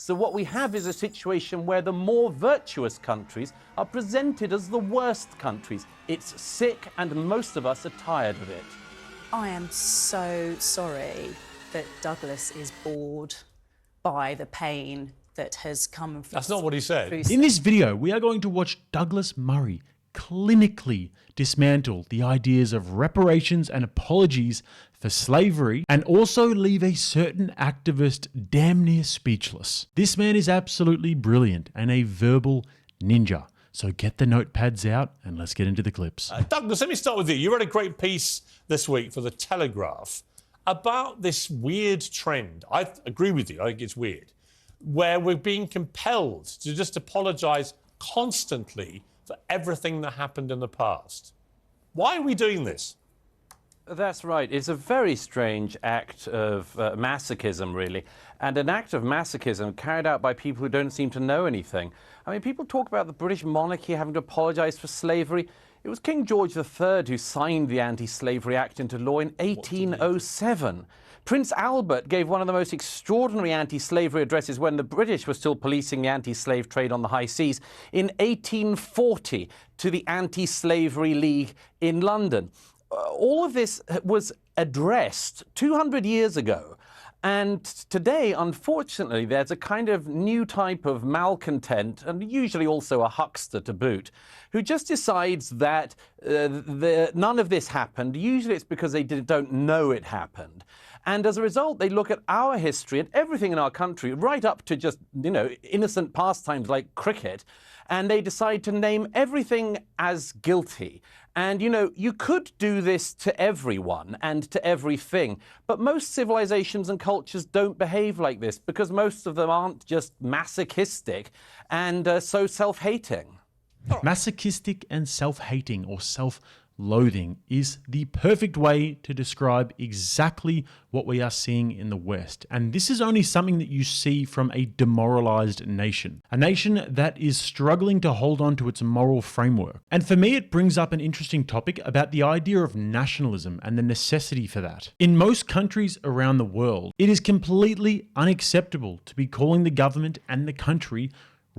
So what we have is a situation where the more virtuous countries are presented as the worst countries. It's sick, and most of us are tired of it. I am so sorry that Douglas is bored by the pain that has come from... That's not what he said. In this video, we are going to watch Douglas Murray clinically dismantle the ideas of reparations and apologies for slavery, and also leave a certain activist damn near speechless. This man is absolutely brilliant and a verbal ninja. So get the notepads out and let's get into the clips. Douglas, let me start with you. You read a great piece this week for The Telegraph about this weird trend. I agree with you, I think it's weird, where we're being compelled to just apologise constantly for everything that happened in the past. Why are we doing this? That's right. It's a very strange act of masochism, really, and an act of masochism carried out by people who don't seem to know anything. I mean, people talk about the British monarchy having to apologise for slavery. It was King George III who signed the Anti-Slavery Act into law in 1807. Prince Albert gave one of the most extraordinary anti-slavery addresses when the British were still policing the anti-slave trade on the high seas in 1840 to the Anti-Slavery League in London. All of this was addressed 200 years ago. And today, unfortunately, there's a kind of new type of malcontent, and usually also a huckster to boot, who just decides that none of this happened. Usually it's because they don't know it happened. And as a result, they look at our history and everything in our country, right up to just, innocent pastimes like cricket, and they decide to name everything as guilty. And, you could do this to everyone and to everything, but most civilizations and cultures don't behave like this because most of them aren't just masochistic and so self-hating. Masochistic and self-hating or self-loathing is the perfect way to describe exactly what we are seeing in the West. And this is only something that you see from a demoralized nation. A nation that is struggling to hold on to its moral framework. And for me, it brings up an interesting topic about the idea of nationalism and the necessity for that. In most countries around the world, it is completely unacceptable to be calling the government and the country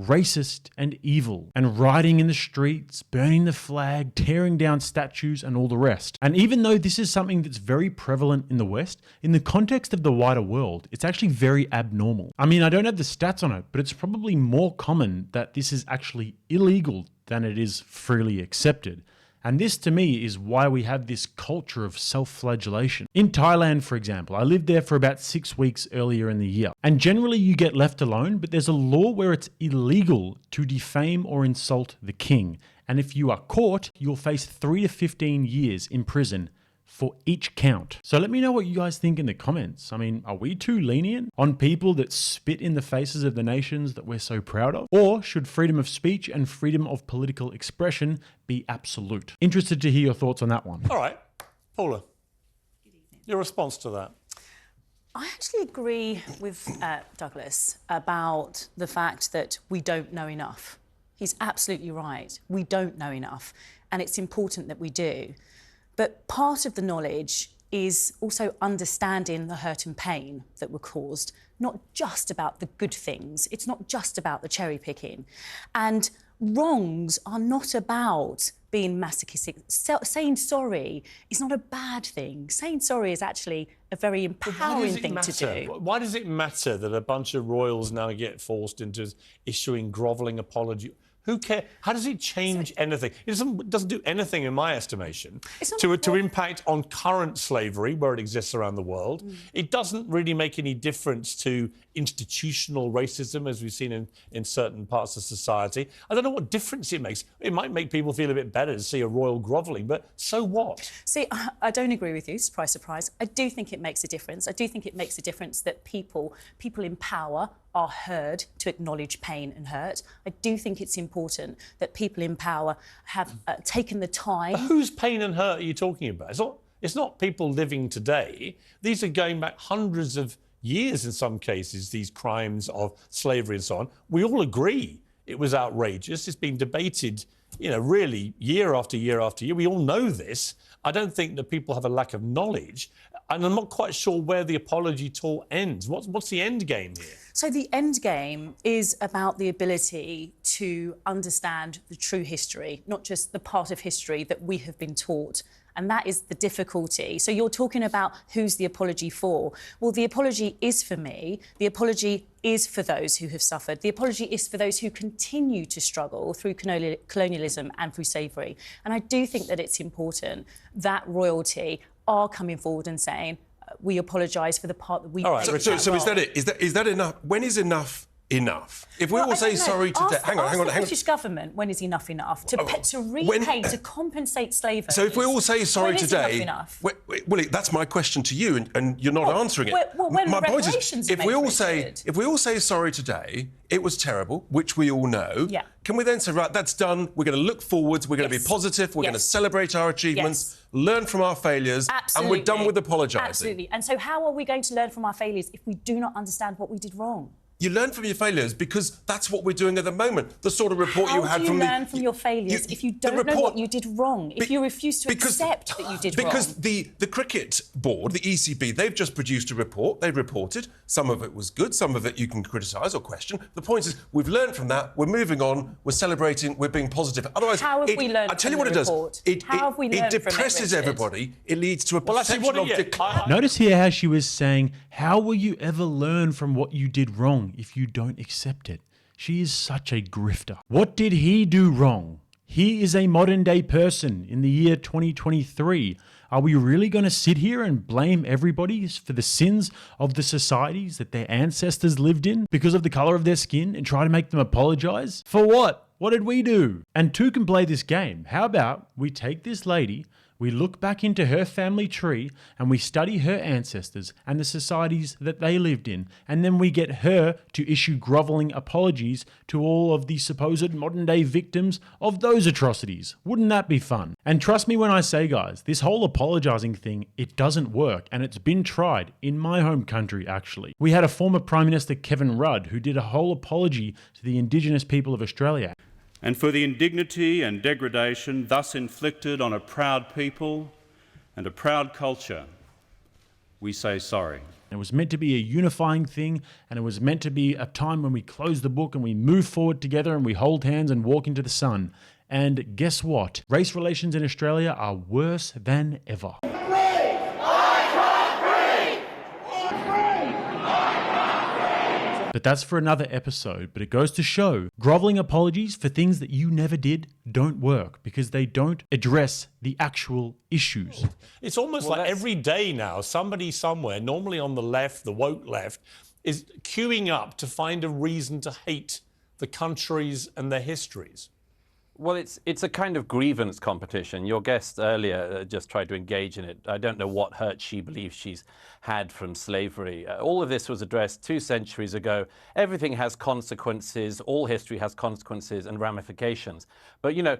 racist and evil, and rioting in the streets, burning the flag, tearing down statues, and all the rest. And even though this is something that's very prevalent in the West, in the context of the wider world, it's actually very abnormal. I mean, I don't have the stats on it, but it's probably more common that this is actually illegal than it is freely accepted. And this, to me, is why we have this culture of self-flagellation. In Thailand, for example, I lived there for about 6 weeks earlier in the year. And generally you get left alone, but there's a law where it's illegal to defame or insult the king. And if you are caught, you'll face 3 to 15 years in prison for each count. So let me know what you guys think in the comments. I mean, are we too lenient on people that spit in the faces of the nations that we're so proud of? Or should freedom of speech and freedom of political expression be absolute? Interested to hear your thoughts on that one. All right, Paula, your response to that? I actually agree with Douglas about the fact that we don't know enough. He's absolutely right. We don't know enough, and it's important that we do. But part of the knowledge is also understanding the hurt and pain that were caused, not just about the good things. It's not just about the cherry picking. And wrongs are not about being masochistic. Saying sorry is not a bad thing. Saying sorry is actually a very empowering thing to do. Why does it matter that a bunch of royals now get forced into issuing grovelling apology? Who cares? How does it change anything? It doesn't do anything, in my estimation, to impact on current slavery, where it exists around the world. It doesn't really make any difference to institutional racism, as we've seen in certain parts of society. I don't know what difference it makes. It might make people feel a bit better to see a royal grovelling, but so what? See, I don't agree with you, surprise, surprise. I do think it makes a difference. I do think it makes a difference that people in power are heard to acknowledge pain and hurt. I do think it's important that people in power have taken the time. Whose pain and hurt are you talking about? It's not people living today. These are going back hundreds of years in some cases, these crimes of slavery and so on. We all agree It was outrageous. It's been debated, really year after year after year. We all know this. I don't think that people have a lack of knowledge. And I'm not quite sure where the apology tour ends. What's the end game here? So the end game is about the ability to understand the true history, not just the part of history that we have been taught. And that is the difficulty. So you're talking about who's the apology for. Well, the apology is for me. The apology is for those who have suffered. The apology is for those who continue to struggle through colonialism and through slavery. And I do think that it's important that royalty are coming forward and saying, we apologise for the part that we All right, played. So is that it? Is that enough? When is enough? If we all say sorry today, hang on. The British government, when is enough to repay, to compensate slavers? So if we all say sorry today, enough? Well, that's my question to you, and you're not answering it. Well, when my point reparations is, are if made we all for say Richard. if we all say sorry today, it was terrible, which we all know. Yeah. Can we then say, right, that's done. We're going to look forwards. We're going to be positive. We're going to celebrate our achievements, learn from our failures, and we're done with apologising. Absolutely. And so how are we going to learn from our failures if we do not understand what we did wrong? You learn from your failures because that's what we're doing at the moment. The sort of report you had from the... How do you learn from your failures if you don't know what you did wrong, if you refuse to accept that you did wrong? Because the cricket board, the ECB, they've just produced a report. They've reported. Some of it was good. Some of it you can criticise or question. The point is, we've learned from that. We're moving on. We're celebrating. We're being positive. Otherwise, how have we learned I tell you from what the it report? does. How have we learned it from it, depresses Richard? everybody. It leads to a perception of decline. Notice here how she was saying, how will you ever learn from what you did wrong if you don't accept it? She is such a grifter. What did he do wrong? He is a modern day person in the year 2023. Are we really going to sit here and blame everybody for the sins of the societies that their ancestors lived in because of the color of their skin and try to make them apologize? For what? What did we do? And two can play this game. How about we take this lady, we look back into her family tree and we study her ancestors and the societies that they lived in, and then we get her to issue groveling apologies to all of the supposed modern day victims of those atrocities. Wouldn't that be fun? And trust me when I say, guys, this whole apologizing thing, it doesn't work, and it's been tried in my home country actually. We had a former Prime Minister, Kevin Rudd, who did a whole apology to the Indigenous people of Australia. And for the indignity and degradation thus inflicted on a proud people and a proud culture, we say sorry. It was meant to be a unifying thing, and it was meant to be a time when we close the book and we move forward together and we hold hands and walk into the sun. And guess what? Race relations in Australia are worse than ever. But that's for another episode. But it goes to show groveling apologies for things that you never did don't work because they don't address the actual issues. It's almost like every day now, somebody somewhere, normally on the left, the woke left, is queuing up to find a reason to hate the countries and their histories. Well, it's a kind of grievance competition. Your guest earlier just tried to engage in it. I don't know what hurt she believes she's had from slavery. All of this was addressed 2 centuries ago. Everything has consequences. All history has consequences and ramifications. But, you know,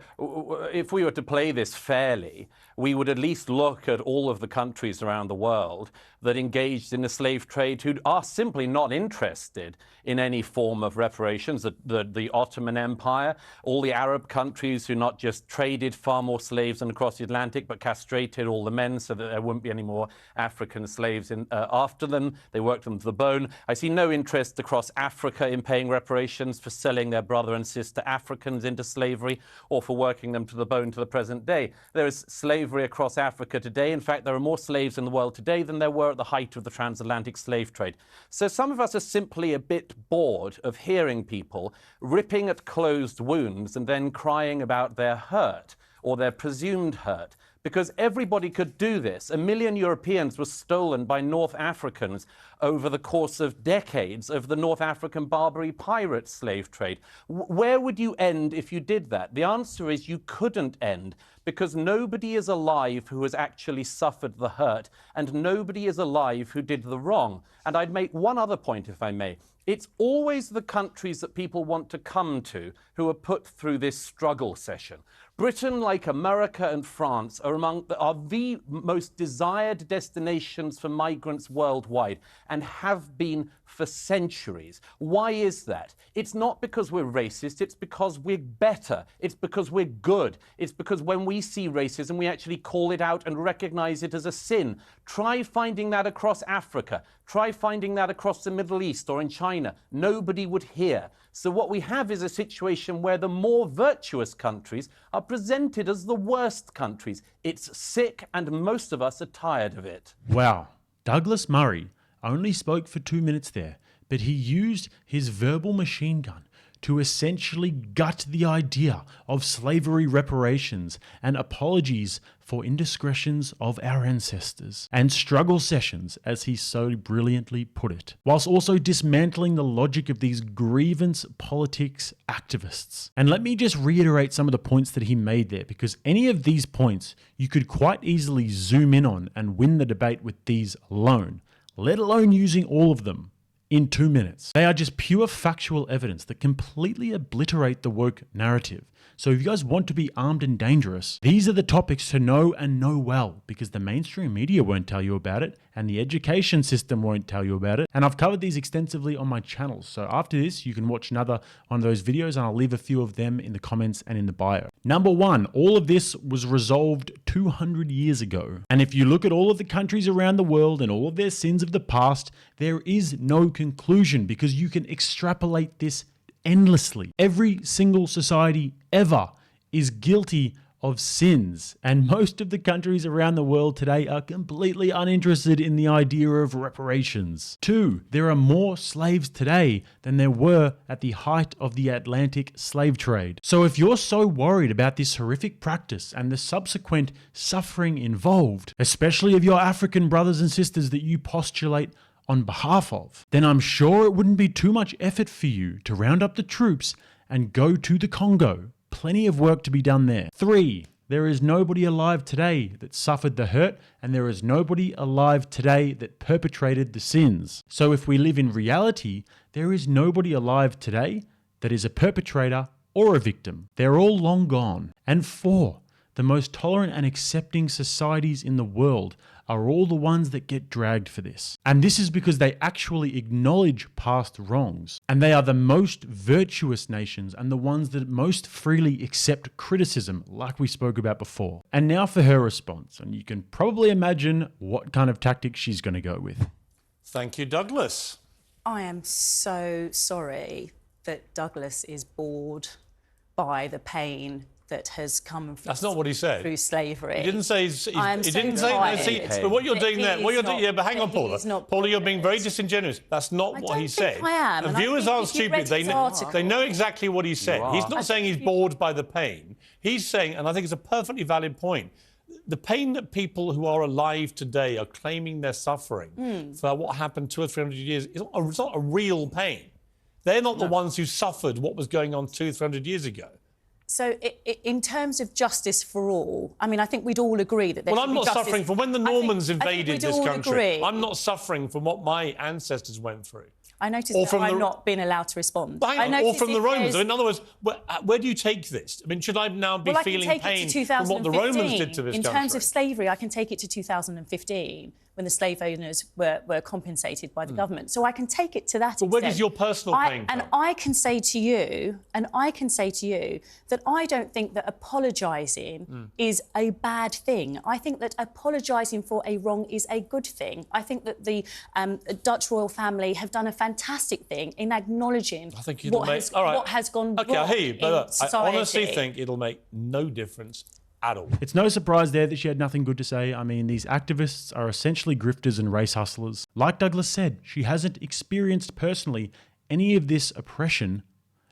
if we were to play this fairly, we would at least look at all of the countries around the world that engaged in the slave trade who are simply not interested in any form of reparations. The Ottoman Empire, all the Arab countries who not just traded far more slaves than across the Atlantic, but castrated all the men so that there wouldn't be any more African slaves after them. They worked them to the bone. I see no interest across Africa in paying reparations for selling their brother and sister Africans into slavery or for working them to the bone to the present day. There is slavery across Africa today. In fact, there are more slaves in the world today than there were at the height of the transatlantic slave trade. So some of us are simply a bit bored of hearing people ripping at closed wounds and then crying about their hurt or their presumed hurt. Because everybody could do this. 1 million Europeans were stolen by North Africans over the course of decades of the North African Barbary pirate slave trade. Where would you end if you did that? The answer is you couldn't end, because nobody is alive who has actually suffered the hurt, and nobody is alive who did the wrong. And I'd make one other point, if I may. It's always the countries that people want to come to who are put through this struggle session. Britain, like America and France, are the most desired destinations for migrants worldwide and have been for centuries. Why is that? It's not because we're racist, it's because we're better. It's because we're good. It's because when we see racism, we actually call it out and recognize it as a sin. Try finding that across Africa. Try finding that across the Middle East or in China. Nobody would hear. So what we have is a situation where the more virtuous countries are presented as the worst countries. It's sick, and most of us are tired of it. Wow. Douglas Murray only spoke for 2 minutes there, but he used his verbal machine gun to essentially gut the idea of slavery reparations and apologies for indiscretions of our ancestors, and struggle sessions, as he so brilliantly put it, whilst also dismantling the logic of these grievance politics activists. And let me just reiterate some of the points that he made there, because any of these points you could quite easily zoom in on and win the debate with these alone, let alone using all of them in 2 minutes. They are just pure factual evidence that completely obliterate the woke narrative. So if you guys want to be armed and dangerous, these are the topics to know and know well, because the mainstream media won't tell you about it and the education system won't tell you about it. And I've covered these extensively on my channel. So after this, you can watch another one of those videos, and I'll leave a few of them in the comments and in the bio. Number one, all of this was resolved 200 years ago. And if you look at all of the countries around the world and all of their sins of the past, there is no conclusion, because you can extrapolate this endlessly. Every single society ever is guilty of sins, and most of the countries around the world today are completely uninterested in the idea of reparations. 2, there are more slaves today than there were at the height of the Atlantic slave trade. So if you're so worried about this horrific practice and the subsequent suffering involved, especially of your African brothers and sisters that you postulate on behalf of, then I'm sure it wouldn't be too much effort for you to round up the troops and go to the Congo. Plenty of work to be done there. 3, there is nobody alive today that suffered the hurt, and there is nobody alive today that perpetrated the sins. So if we live in reality, there is nobody alive today that is a perpetrator or a victim. They're all long gone. And 4, the most tolerant and accepting societies in the world are all the ones that get dragged for this. And this is because they actually acknowledge past wrongs. And they are the most virtuous nations and the ones that most freely accept criticism, like we spoke about before. And now for her response. And you can probably imagine what kind of tactic she's going to go with. Thank you, Douglas. I am so sorry that Douglas is bored by the pain that has come from That's not what he said. Through slavery. He didn't say. He didn't say that. But what you're doing there, what you're doing, yeah. But hang on, Paula. Paula, you're being very disingenuous. That's not what he said. I am. And viewers aren't stupid. They know exactly what he said. He's not saying he's bored by the pain. He's saying, and I think it's a perfectly valid point, the pain that people who are alive today are claiming they're suffering for what happened 200 or 300 years, it's not a real pain. They're not the ones who suffered what was going on 200 or 300 years ago. So in terms of justice for all, I mean, I think we'd all agree that there should be justice. Well, I'm not suffering from when the Normans invaded this country. Agree. I'm not suffering from what my ancestors went through. I noticed that I'm not being allowed to respond. Or from the Romans. In other words, where do you take this? I mean, should I now be feeling pain from what the Romans did to this country? In terms of slavery, I can take it to 2015, when the slave owners were compensated by the government. So I can take it to that extent. Where does your personal pain come? And I can say to you that I don't think that apologising is a bad thing. I think that apologising for a wrong is a good thing. I think that the Dutch royal family have done a fantastic thing in acknowledging what has gone wrong. OK, I hear you, but I honestly society. think it'll make no difference at all. It's no surprise there that she had nothing good to say. I mean, these activists are essentially grifters and race hustlers. Like Douglas said, she hasn't experienced personally any of this oppression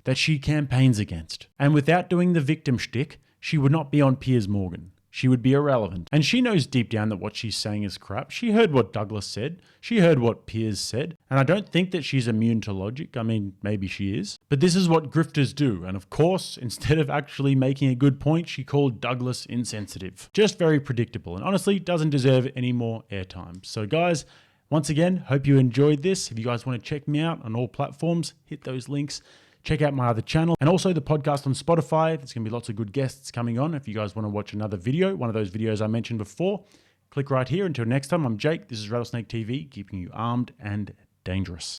that she campaigns against. And without doing the victim shtick, she would not be on Piers Morgan. She would be irrelevant. And she knows deep down that what she's saying is crap. She heard what Douglas said. She heard what Piers said. And I don't think that she's immune to logic. I mean, maybe she is. But this is what grifters do. And of course, instead of actually making a good point, she called Douglas insensitive. Just very predictable. And honestly, doesn't deserve any more airtime. So guys, once again, hope you enjoyed this. If you guys want to check me out on all platforms, hit those links. Check out my other channel and also the podcast on Spotify. There's going to be lots of good guests coming on. If you guys want to watch another video, one of those videos I mentioned before, click right here. Until next time, I'm Jake. This is RattlesnakeTV, keeping you armed and dangerous.